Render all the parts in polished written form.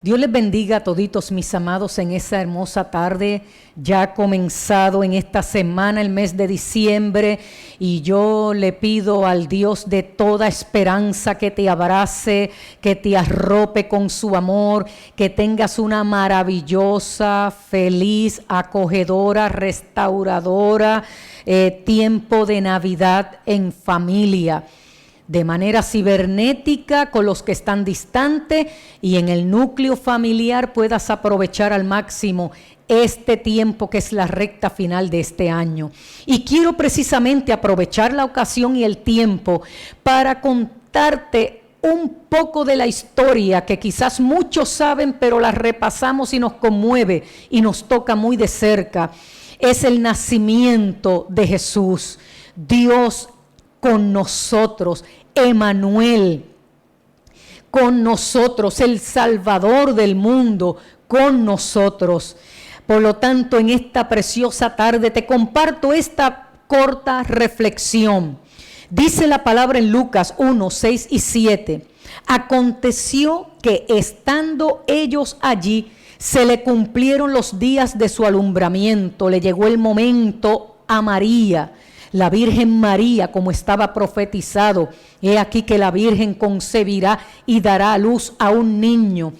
Dios les bendiga a toditos mis amados en esa hermosa tarde. Ya ha comenzado en esta semana el mes de diciembre y yo le pido al Dios de toda esperanza que te abrace, que te arrope con su amor, que tengas una maravillosa, feliz, acogedora, restauradora tiempo de Navidad en familia. De manera cibernética con los que están distantes y en el núcleo familiar puedas aprovechar al máximo este tiempo que es la recta final de este año. Y quiero precisamente aprovechar la ocasión y el tiempo para contarte un poco de la historia que quizás muchos saben, pero la repasamos y nos conmueve y nos toca muy de cerca. Es el nacimiento de Jesús, Dios con nosotros, Emmanuel, con nosotros, el Salvador del mundo, con nosotros. Por lo tanto, en esta preciosa tarde te comparto esta corta reflexión. Dice la palabra en Lucas 1, 6 y 7. Aconteció que estando ellos allí, se le cumplieron los días de su alumbramiento. Le llegó el momento a María, la Virgen María, como estaba profetizado. He aquí que la Virgen concebirá y dará a luz a un niño.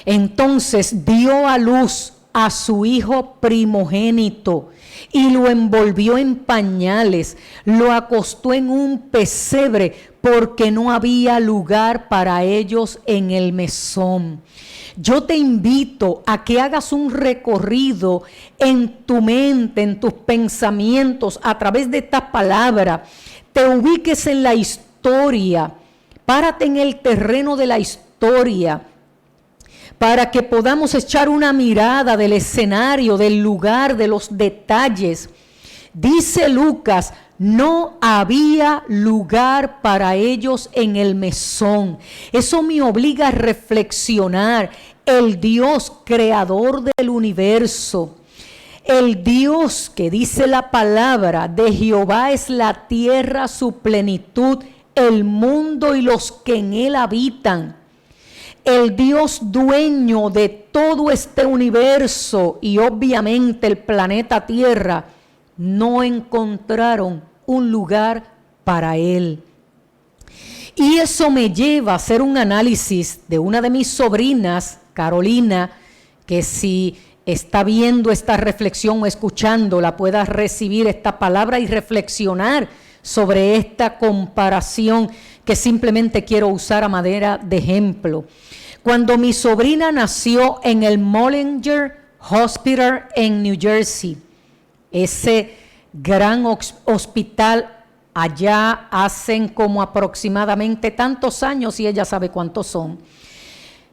Entonces dio a luz a su hijo primogénito y lo envolvió en pañales, lo acostó en un pesebre porque no había lugar para ellos en el mesón. Yo te invito a que hagas un recorrido en tu mente, en tus pensamientos, a través de esta palabra. Te ubiques en la historia, párate en el terreno de la historia, para que podamos echar una mirada del escenario, del lugar, de los detalles. Dice Lucas, no había lugar para ellos en el mesón. Eso me obliga a reflexionar. El Dios creador del universo, el Dios que dice la palabra, de Jehová es la tierra, su plenitud, el mundo y los que en él habitan. El Dios dueño de todo este universo y obviamente el planeta Tierra, no encontraron un lugar para él. Y eso me lleva a hacer un análisis de una de mis sobrinas, Carolina, que si está viendo esta reflexión o escuchándola, pueda recibir esta palabra y reflexionar sobre esta comparación que simplemente quiero usar a manera de ejemplo. Cuando mi sobrina nació en el Mollinger Hospital en New Jersey, ese gran hospital allá hacen como aproximadamente tantos años y ella sabe cuántos son.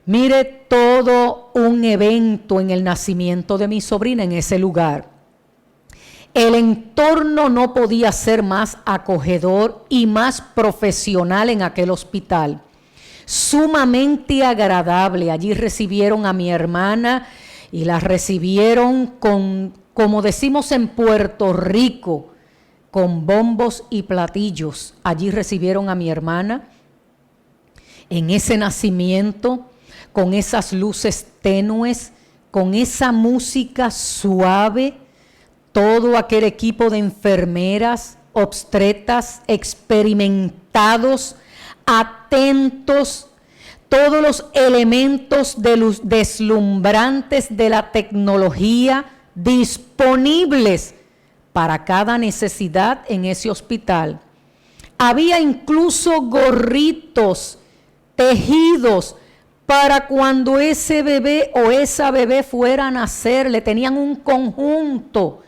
Mire todo un evento en el nacimiento de mi sobrina en ese lugar. El entorno no podía ser más acogedor y más profesional en aquel hospital. Sumamente agradable. Allí recibieron a mi hermana y la recibieron con, como decimos en Puerto Rico, con bombos y platillos. Allí recibieron a mi hermana en ese nacimiento, con esas luces tenues, con esa música suave, todo aquel equipo de enfermeras, obstetras, experimentados, atentos, todos los elementos deslumbrantes de la tecnología disponibles para cada necesidad en ese hospital. Había incluso gorritos tejidos para cuando ese bebé o esa bebé fuera a nacer. Le tenían un conjunto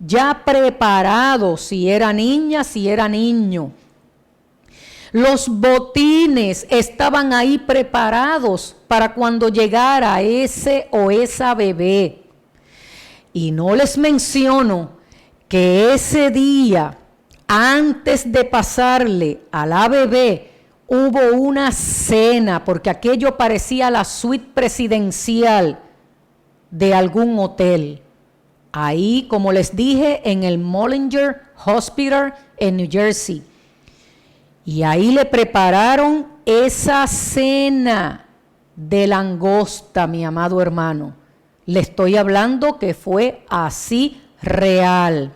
ya preparado, si era niña, si era niño. Los botines estaban ahí preparados para cuando llegara ese o esa bebé. Y no les menciono que ese día, antes de pasarle a la bebé, hubo una cena, porque aquello parecía la suite presidencial de algún hotel. Ahí, como les dije, en el Mollinger Hospital en New Jersey. Y ahí le prepararon esa cena de langosta, mi amado hermano. Le estoy hablando que fue así real.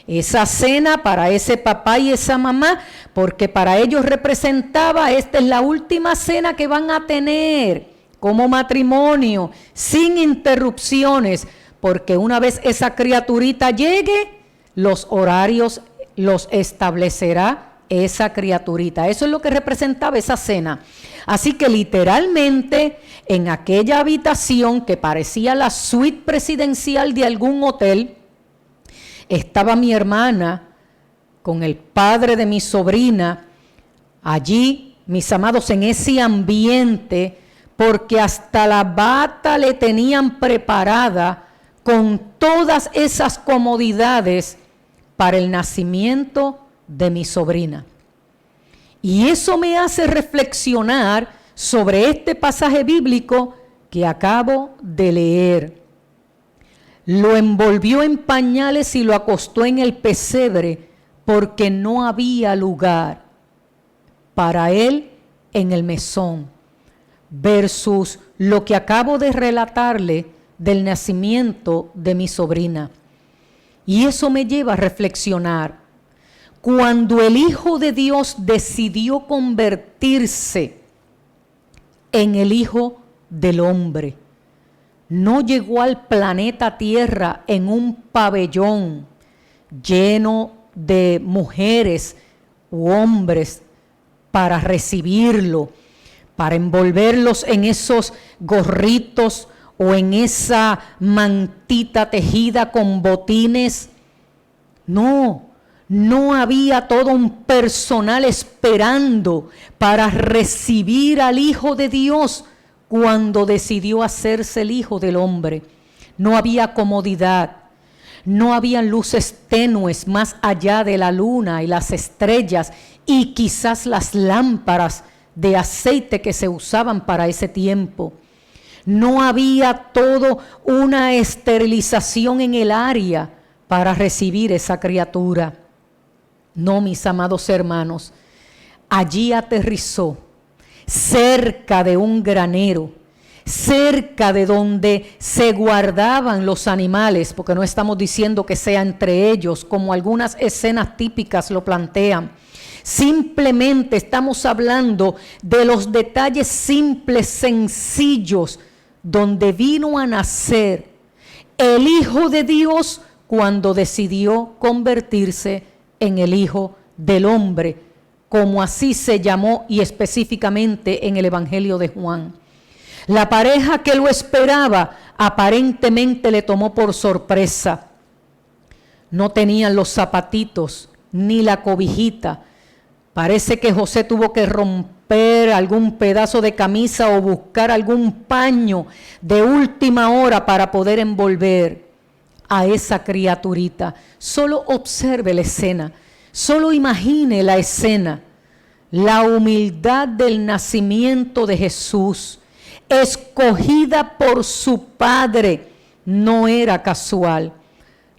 Esa cena para ese papá y esa mamá, porque para ellos representaba, esta es la última cena que van a tener como matrimonio, sin interrupciones, porque una vez esa criaturita llegue, los horarios los establecerá esa criaturita. Eso es lo que representaba esa cena. Así que literalmente en aquella habitación que parecía la suite presidencial de algún hotel, estaba mi hermana con el padre de mi sobrina, allí, mis amados, en ese ambiente, porque hasta la bata le tenían preparada con todas esas comodidades para el nacimiento de mi sobrina. Y eso me hace reflexionar sobre este pasaje bíblico que acabo de leer. Lo envolvió en pañales y lo acostó en el pesebre porque no había lugar para él en el mesón, versus lo que acabo de relatarle del nacimiento de mi sobrina. Y eso me lleva a reflexionar. Cuando el Hijo de Dios decidió convertirse en el Hijo del Hombre, no llegó al planeta Tierra en un pabellón lleno de mujeres u hombres para recibirlo, para envolverlos en esos gorritos o en esa mantita tejida con botines. No había todo un personal esperando para recibir al Hijo de Dios cuando decidió hacerse el Hijo del Hombre. No había comodidad, no había luces tenues más allá de la luna y las estrellas y quizás las lámparas de aceite que se usaban para ese tiempo. No había todo una esterilización en el área para recibir esa criatura. No, mis amados hermanos, allí aterrizó cerca de un granero, cerca de donde se guardaban los animales, porque no estamos diciendo que sea entre ellos, como algunas escenas típicas lo plantean. Simplemente estamos hablando de los detalles simples, sencillos, donde vino a nacer el Hijo de Dios cuando decidió convertirse en el Hijo del Hombre, como así se llamó y específicamente en el Evangelio de Juan. La pareja que lo esperaba aparentemente le tomó por sorpresa. No tenían los zapatitos ni la cobijita. Parece que José tuvo que romper algún pedazo de camisa o buscar algún paño de última hora para poder envolver a esa criaturita. Solo observe la escena, solo imagine la escena, la humildad del nacimiento de Jesús, escogida por su Padre, no era casual.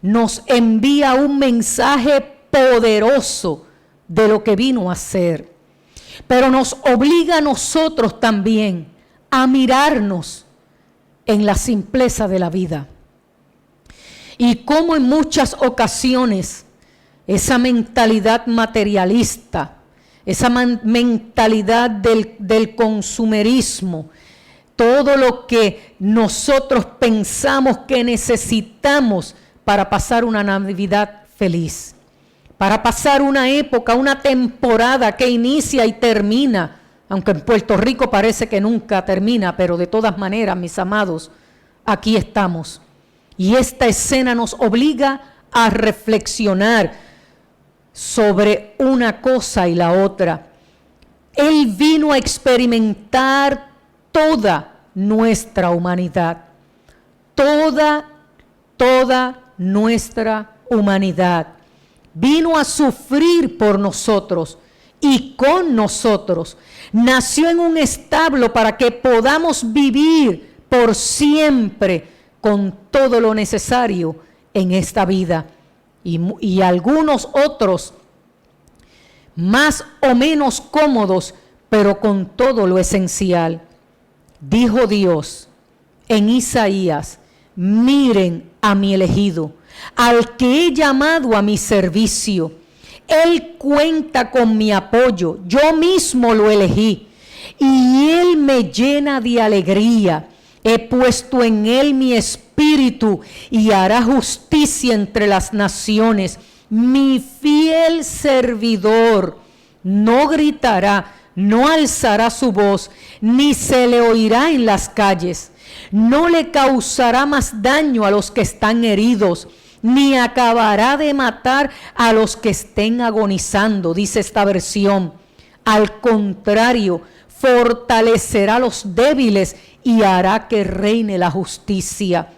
Nos envía un mensaje poderoso de lo que vino a ser, pero nos obliga a nosotros también a mirarnos en la simpleza de la vida. Y como en muchas ocasiones esa mentalidad materialista, esa mentalidad del consumerismo, todo lo que nosotros pensamos que necesitamos para pasar una Navidad feliz, para pasar una época, una temporada que inicia y termina, aunque en Puerto Rico parece que nunca termina, pero de todas maneras, mis amados, aquí estamos. Y esta escena nos obliga a reflexionar sobre una cosa y la otra. Él vino a experimentar toda nuestra humanidad, toda nuestra humanidad. Vino a sufrir por nosotros y con nosotros. Nació en un establo para que podamos vivir por siempre con todo lo necesario en esta vida. Y algunos otros más o menos cómodos, pero con todo lo esencial. Dijo Dios en Isaías: miren a mi elegido, al que he llamado a mi servicio. Él cuenta con mi apoyo, yo mismo lo elegí, y él me llena de alegría. He puesto en él mi espíritu y hará justicia entre las naciones. Mi fiel servidor no gritará, no alzará su voz, ni se le oirá en las calles. No le causará más daño a los que están heridos, ni acabará de matar a los que estén agonizando, dice esta versión. Al contrario, fortalecerá a los débiles y hará que reine la justicia.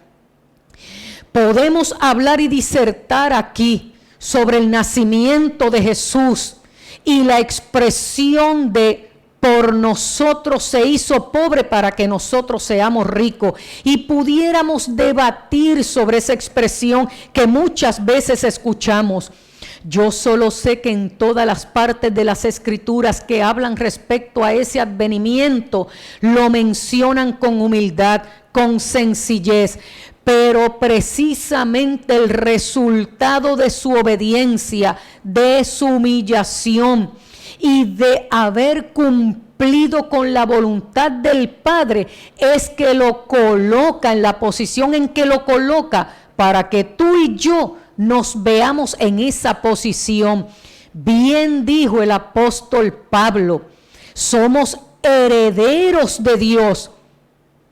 Podemos hablar y disertar aquí sobre el nacimiento de Jesús y la expresión de por nosotros se hizo pobre para que nosotros seamos ricos, y pudiéramos debatir sobre esa expresión que muchas veces escuchamos. Yo solo sé que en todas las partes de las escrituras que hablan respecto a ese advenimiento lo mencionan con humildad, con sencillez, pero precisamente el resultado de su obediencia, de su humillación y de haber cumplido con la voluntad del Padre es que lo coloca en la posición en que lo coloca, para que tú y yo nos veamos en esa posición. Bien dijo el apóstol Pablo, somos herederos de Dios,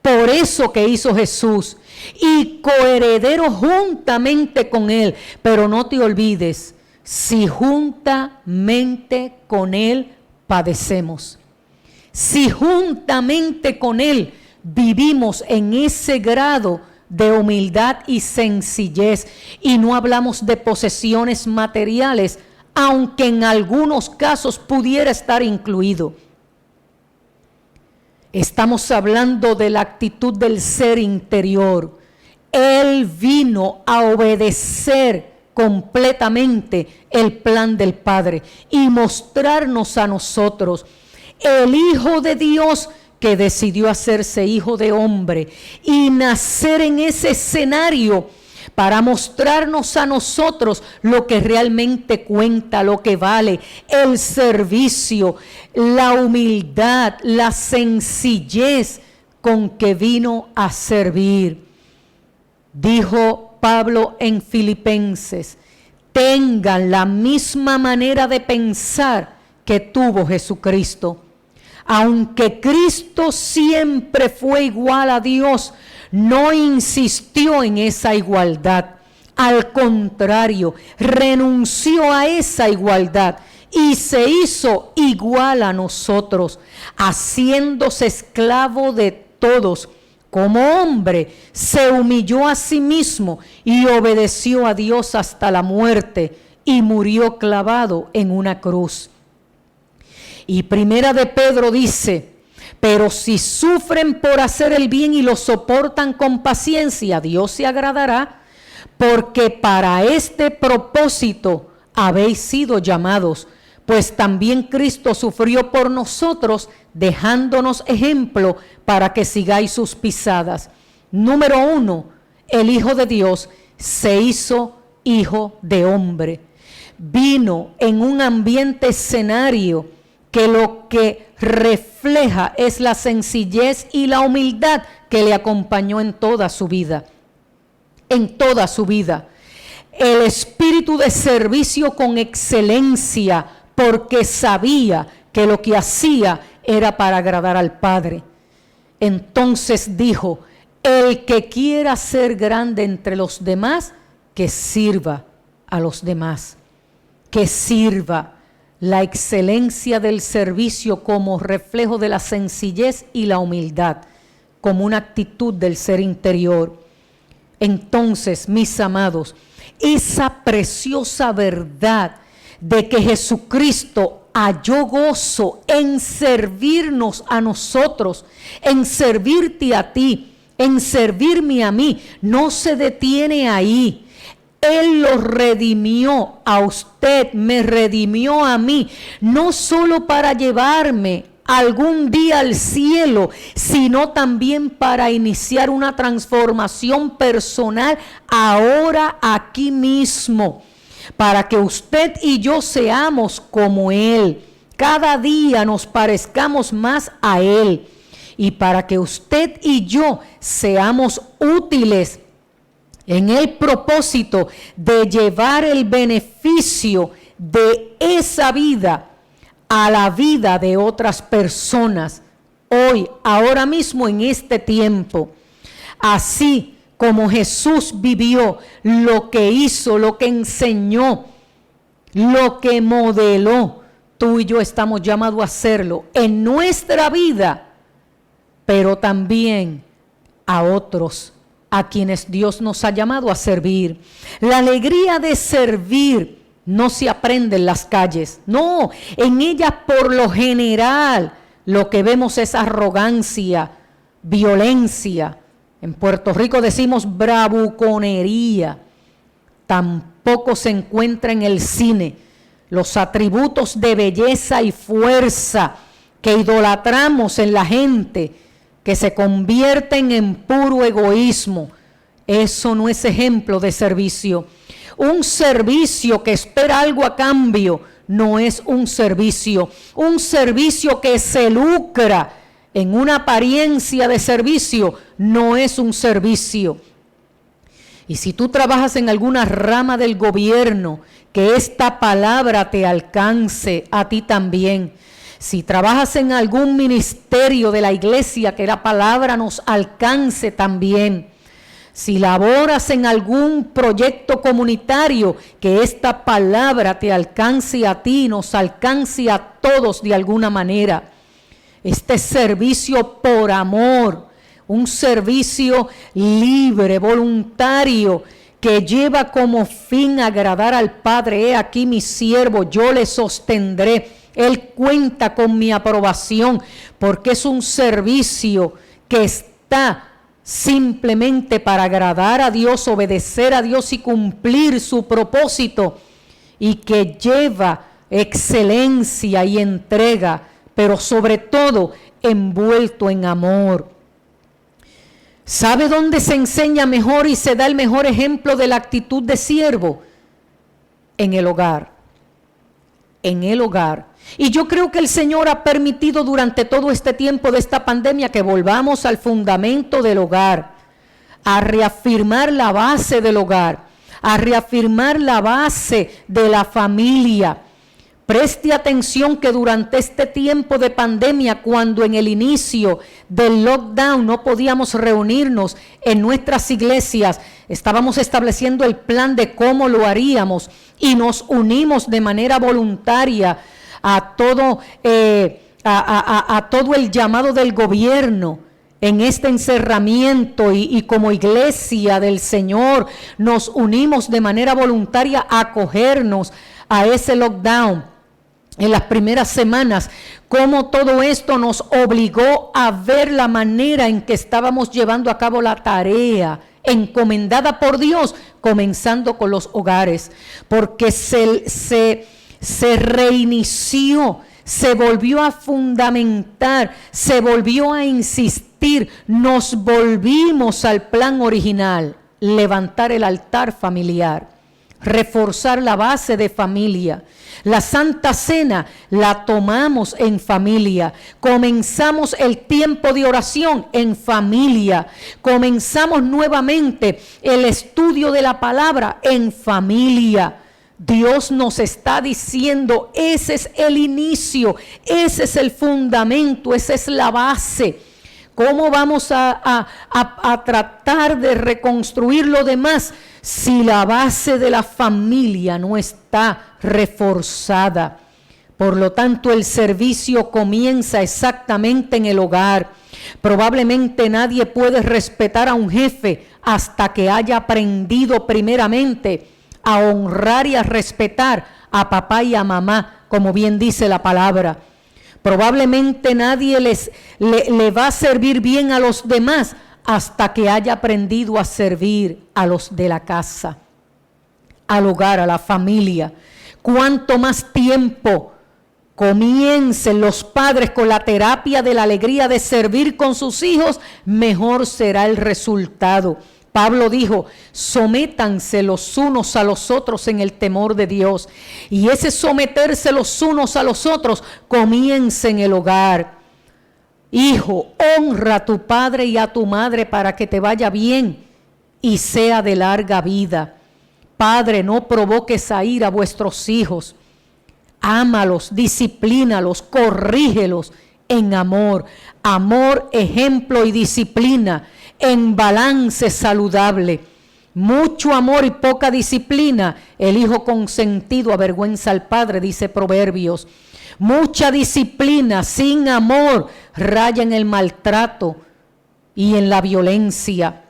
por eso que hizo Jesús, y coherederos juntamente con Él. Pero no te olvides, si juntamente con Él padecemos, si juntamente con Él vivimos en ese grado de humildad y sencillez, y no hablamos de posesiones materiales, aunque en algunos casos pudiera estar incluido. Estamos hablando de la actitud del ser interior. Él vino a obedecer completamente el plan del Padre y mostrarnos a nosotros el Hijo de Dios que decidió hacerse hijo de hombre y nacer en ese escenario para mostrarnos a nosotros lo que realmente cuenta, lo que vale, el servicio, la humildad, la sencillez con que vino a servir. Dijo Pablo en Filipenses: tengan la misma manera de pensar que tuvo Jesucristo. Aunque Cristo siempre fue igual a Dios, no insistió en esa igualdad. Al contrario, renunció a esa igualdad y se hizo igual a nosotros, haciéndose esclavo de todos. Como hombre, se humilló a sí mismo y obedeció a Dios hasta la muerte, y murió clavado en una cruz. Y Primera de Pedro dice: pero si sufren por hacer el bien y lo soportan con paciencia, Dios se agradará, porque para este propósito habéis sido llamados, pues también Cristo sufrió por nosotros, dejándonos ejemplo para que sigáis sus pisadas. Número 1, el Hijo de Dios se hizo hijo de hombre. Vino en un ambiente escenario que lo que refleja es la sencillez y la humildad que le acompañó en toda su vida. En toda su vida. El espíritu de servicio con excelencia, porque sabía que lo que hacía era para agradar al Padre. Entonces dijo: el que quiera ser grande entre los demás, que sirva a los demás, que sirva. La excelencia del servicio como reflejo de la sencillez y la humildad, como una actitud del ser interior. Entonces, mis amados, esa preciosa verdad de que Jesucristo halló gozo en servirnos a nosotros, en servirte a ti, en servirme a mí, no se detiene ahí. Él los redimió a usted, me redimió a mí, no solo para llevarme algún día al cielo, sino también para iniciar una transformación personal ahora, aquí mismo, para que usted y yo seamos como Él. Cada día nos parezcamos más a Él, y para que usted y yo seamos útiles en el propósito de llevar el beneficio de esa vida a la vida de otras personas, hoy, ahora mismo, en este tiempo. Así como Jesús vivió, lo que hizo, lo que enseñó, lo que modeló, tú y yo estamos llamados a hacerlo en nuestra vida, pero también a otros, a quienes Dios nos ha llamado a servir. La alegría de servir no se aprende en las calles, no, en ellas por lo general lo que vemos es arrogancia, violencia. En Puerto Rico decimos bravuconería. Tampoco se encuentra en el cine los atributos de belleza y fuerza que idolatramos en la gente, que se convierten en puro egoísmo. Eso no es ejemplo de servicio. Un servicio que espera algo a cambio no es un servicio. Un servicio que se lucra en una apariencia de servicio no es un servicio. Y si tú trabajas en alguna rama del gobierno, que esta palabra te alcance a ti también. Si trabajas en algún ministerio de la iglesia, que la palabra nos alcance también. Si laboras en algún proyecto comunitario, que esta palabra te alcance a ti, nos alcance a todos de alguna manera. Este servicio por amor, un servicio libre, voluntario, que lleva como fin agradar al Padre. He aquí mi siervo, yo le sostendré. Él cuenta con mi aprobación, porque es un servicio que está simplemente para agradar a Dios, obedecer a Dios y cumplir su propósito, y que lleva excelencia y entrega, pero sobre todo envuelto en amor. ¿Sabe dónde se enseña mejor y se da el mejor ejemplo de la actitud de siervo? En el hogar. En el hogar. Y yo creo que el Señor ha permitido durante todo este tiempo de esta pandemia que volvamos al fundamento del hogar, a reafirmar la base del hogar, a reafirmar la base de la familia. Preste atención que durante este tiempo de pandemia, cuando en el inicio del lockdown no podíamos reunirnos en nuestras iglesias, estábamos estableciendo el plan de cómo lo haríamos y nos unimos de manera voluntaria a todo el llamado del gobierno en este encerramiento, y como iglesia del Señor nos unimos de manera voluntaria a acogernos a ese lockdown. En las primeras semanas, cómo todo esto nos obligó a ver la manera en que estábamos llevando a cabo la tarea encomendada por Dios, comenzando con los hogares, porque se reinició, se volvió a fundamentar, se volvió a insistir, nos volvimos al plan original, levantar el altar familiar, reforzar la base de familia. La Santa Cena la tomamos en familia, comenzamos el tiempo de oración en familia, comenzamos nuevamente el estudio de la palabra en familia. Dios nos está diciendo, ese es el inicio, ese es el fundamento, esa es la base. ¿Cómo vamos a tratar de reconstruir lo demás si la base de la familia no está reforzada? Por lo tanto, el servicio comienza exactamente en el hogar. Probablemente nadie puede respetar a un jefe hasta que haya aprendido primeramente a honrar y a respetar a papá y a mamá, como bien dice la palabra. Probablemente nadie le va a servir bien a los demás hasta que haya aprendido a servir a los de la casa, al hogar, a la familia. Cuanto más tiempo comiencen los padres con la terapia de la alegría de servir con sus hijos, mejor será el resultado. Pablo dijo, sométanse los unos a los otros en el temor de Dios. Y ese someterse los unos a los otros comienza en el hogar. Hijo, honra a tu padre y a tu madre para que te vaya bien y sea de larga vida. Padre, no provoques a ira a vuestros hijos. Ámalos, disciplínalos, corrígelos en amor. Amor, ejemplo y disciplina en balance saludable. Mucho amor y poca disciplina, el hijo consentido avergüenza al padre, dice Proverbios. Mucha disciplina sin amor raya en el maltrato y en la violencia.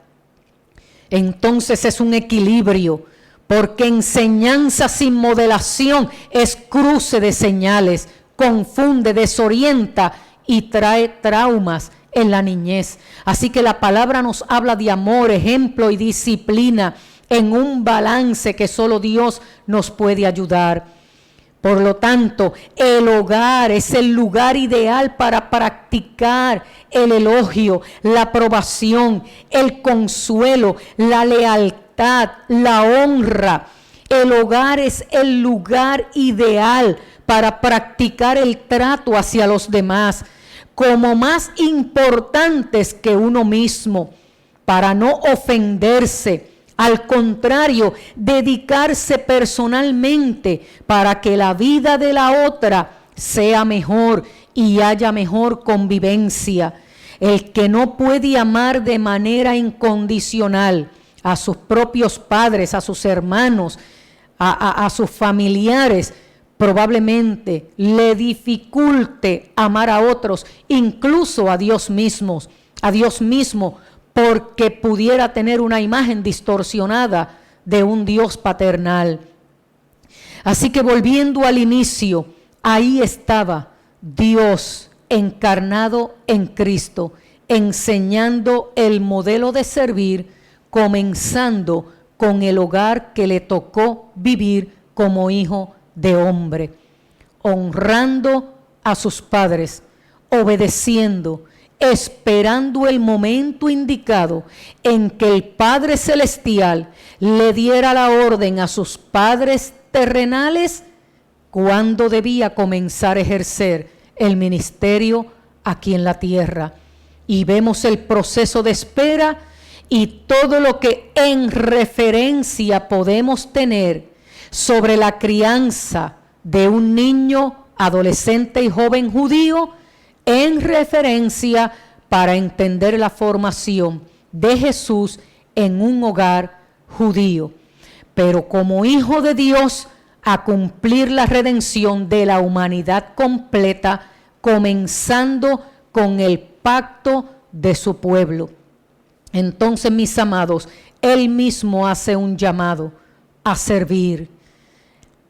Entonces es un equilibrio, porque enseñanza sin modelación es cruce de señales, confunde, desorienta y trae traumas en la niñez. Así que la palabra nos habla de amor, ejemplo y disciplina en un balance que solo Dios nos puede ayudar. Por lo tanto, el hogar es el lugar ideal para practicar el elogio, la aprobación, el consuelo, la lealtad, la honra. El hogar es el lugar ideal para practicar el trato hacia los demás como más importantes que uno mismo, para no ofenderse. Al contrario, dedicarse personalmente para que la vida de la otra sea mejor y haya mejor convivencia. El que no puede amar de manera incondicional a sus propios padres, a sus hermanos, a sus familiares, probablemente le dificulte amar a otros, incluso a Dios mismo, porque pudiera tener una imagen distorsionada de un Dios paternal. Así que volviendo al inicio, ahí estaba Dios encarnado en Cristo, enseñando el modelo de servir, comenzando con el hogar que le tocó vivir como hijo de hombre, honrando a sus padres, obedeciendo, esperando el momento indicado en que el Padre Celestial le diera la orden a sus padres terrenales cuando debía comenzar a ejercer el ministerio aquí en la tierra. Y vemos el proceso de espera y todo lo que en referencia podemos tener sobre la crianza de un niño, adolescente y joven judío, en referencia para entender la formación de Jesús en un hogar judío. Pero como hijo de Dios, a cumplir la redención de la humanidad completa, comenzando con el pacto de su pueblo. Entonces, mis amados, Él mismo hace un llamado a servir.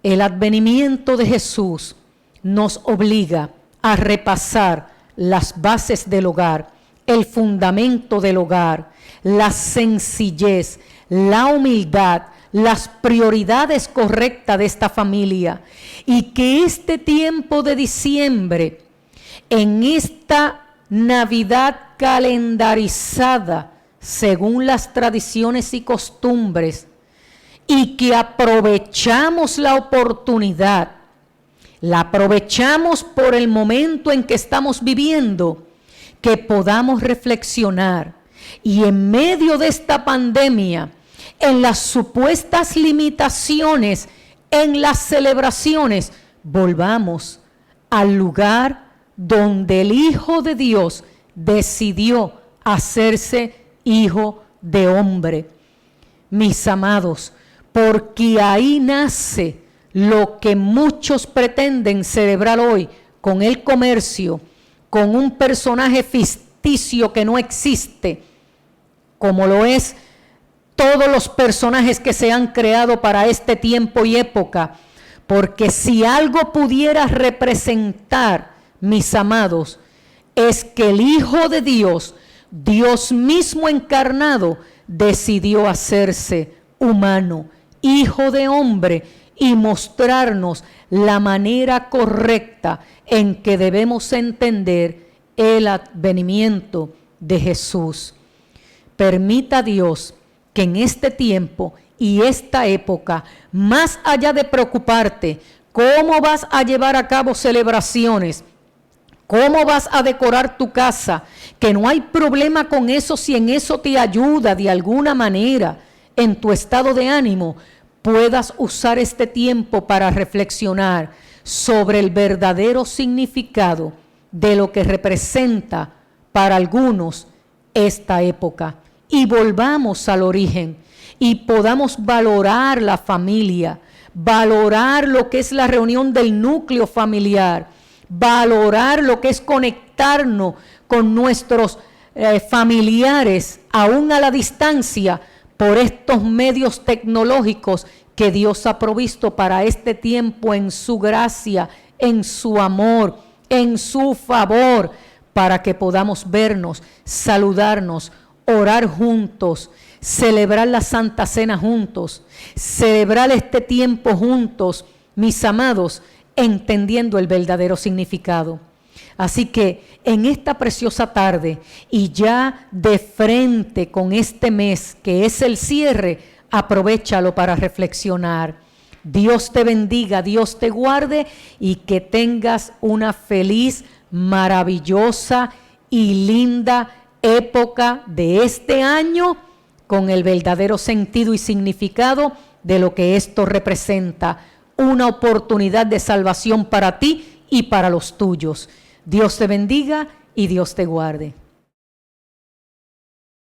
El advenimiento de Jesús nos obliga a repasar las bases del hogar, el fundamento del hogar, la sencillez, la humildad, las prioridades correctas de esta familia, y que este tiempo de diciembre, en esta Navidad calendarizada según las tradiciones y costumbres, y que aprovechamos la oportunidad, la aprovechamos por el momento en que estamos viviendo, que podamos reflexionar y en medio de esta pandemia, en las supuestas limitaciones, en las celebraciones, volvamos al lugar donde el Hijo de Dios decidió hacerse hijo de hombre. Mis amados, porque ahí nace lo que muchos pretenden celebrar hoy con el comercio, con un personaje ficticio que no existe, como lo es todos los personajes que se han creado para este tiempo y época. Porque si algo pudiera representar, mis amados, es que el Hijo de Dios, Dios mismo encarnado, decidió hacerse humano, hijo de hombre, y mostrarnos la manera correcta en que debemos entender el advenimiento de Jesús. Permita Dios que en este tiempo y esta época, más allá de preocuparte cómo vas a llevar a cabo celebraciones, cómo vas a decorar tu casa, que no hay problema con eso si en eso te ayuda de alguna manera en tu estado de ánimo, puedas usar este tiempo para reflexionar sobre el verdadero significado de lo que representa para algunos esta época. Y volvamos al origen y podamos valorar la familia, valorar lo que es la reunión del núcleo familiar, valorar lo que es conectarnos con nuestros familiares, aún a la distancia, por estos medios tecnológicos que Dios ha provisto para este tiempo en su gracia, en su amor, en su favor, para que podamos vernos, saludarnos, orar juntos, celebrar la Santa Cena juntos, celebrar este tiempo juntos, mis amados, entendiendo el verdadero significado. Así que en esta preciosa tarde y ya de frente con este mes que es el cierre, aprovéchalo para reflexionar. Dios te bendiga, Dios te guarde y que tengas una feliz, maravillosa y linda época de este año con el verdadero sentido y significado de lo que esto representa. Una oportunidad de salvación para ti y para los tuyos. Dios te bendiga y Dios te guarde.